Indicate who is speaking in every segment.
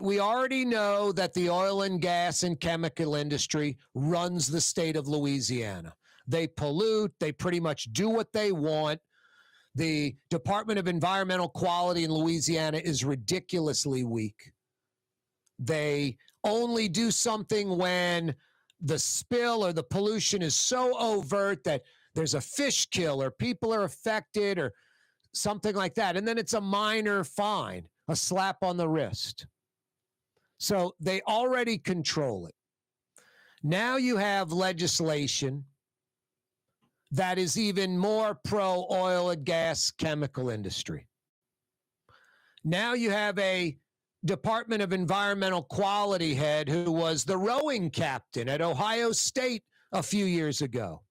Speaker 1: we already know that the oil and gas and chemical industry runs the state of Louisiana. They pollute. They pretty much do what they want. The Department of Environmental Quality in Louisiana is ridiculously weak. They only do something when the spill or the pollution is so overt that there's a fish kill or people are affected or something like that. And then it's a minor fine, a slap on the wrist. So they already control it. Now you have legislation that is even more pro-oil and gas chemical industry. Now you have a Department of Environmental Quality head who was the rowing captain at Ohio State a few years ago,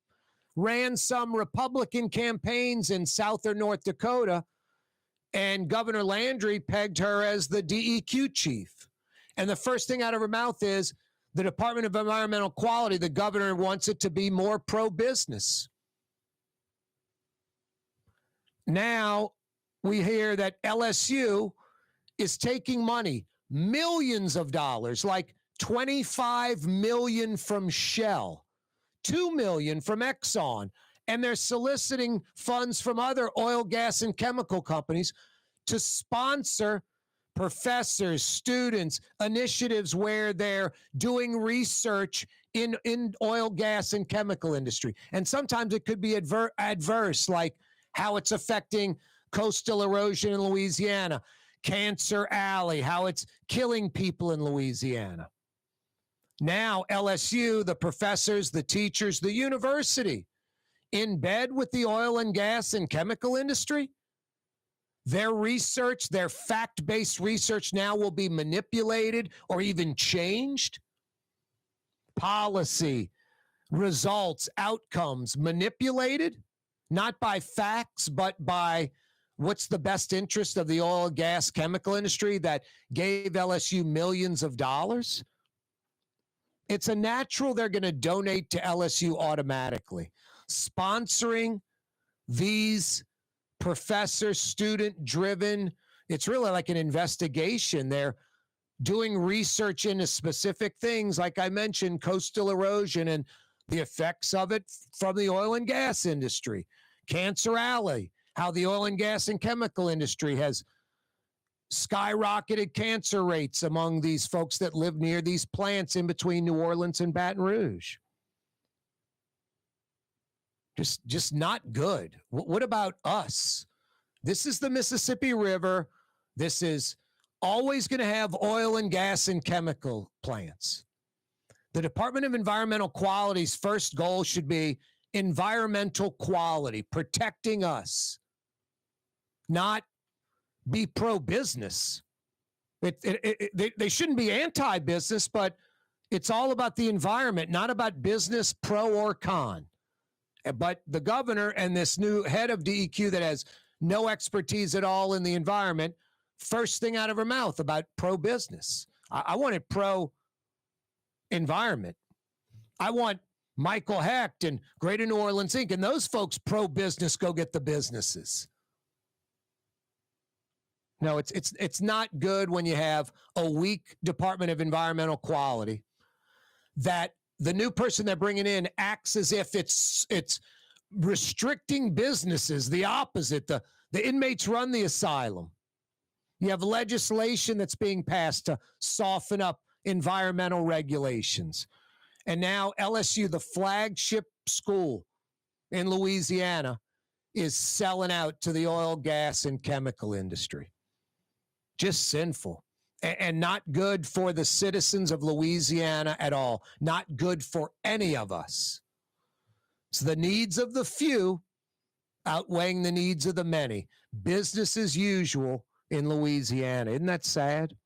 Speaker 1: ran some Republican campaigns in South or North Dakota, and Governor Landry pegged her as the DEQ chief. And the first thing out of her mouth is the Department of Environmental Quality, the governor wants it to be more pro-business. Now we hear that LSU is taking money, millions of dollars, like $25 million from Shell, $2 million from Exxon, and they're soliciting funds from other oil, gas, and chemical companies to sponsor professors, students, initiatives where they're doing research in oil, gas, and chemical industry. And sometimes it could be adverse, like how it's affecting coastal erosion in Louisiana, Cancer Alley, how it's killing people in Louisiana. Now, LSU, the professors, the teachers, the university, in bed with the oil and gas and chemical industry. Their research, their fact-based research now will be manipulated or even changed. Policy, results, outcomes manipulated, not by facts, but by what's the best interest of the oil, gas, chemical industry that gave LSU millions of dollars. It's a natural they're going to donate to LSU automatically. Sponsoring these professor, student-driven, it's really like an investigation. They're doing research into specific things, like I mentioned, coastal erosion and the effects of it from the oil and gas industry. Cancer Alley, how the oil and gas and chemical industry has skyrocketed cancer rates among these folks that live near these plants in between New Orleans and Baton Rouge. Just not good. What about us? This is the Mississippi River. This is always going to have oil and gas and chemical plants. The Department of Environmental Quality's first goal should be environmental quality, protecting us, not be pro-business. They shouldn't be anti-business, but it's all about the environment, not about business, pro or con. But the governor and this new head of DEQ that has no expertise at all in the environment, first thing out of her mouth about pro-business. I want it pro-environment. I want Michael Hecht and Greater New Orleans Inc. and those folks pro-business go get the businesses. No, it's not good when you have a weak Department of Environmental Quality that the new person they're bringing in acts as if it's restricting businesses, the opposite. The inmates run the asylum. You have legislation that's being passed to soften up environmental regulations. And now LSU, the flagship school in Louisiana, is selling out to the oil, gas, and chemical industry. Just sinful and not good for the citizens of Louisiana at all. Not good for any of us. It's the needs of the few outweighing the needs of the many. Business as usual in Louisiana. Isn't that sad?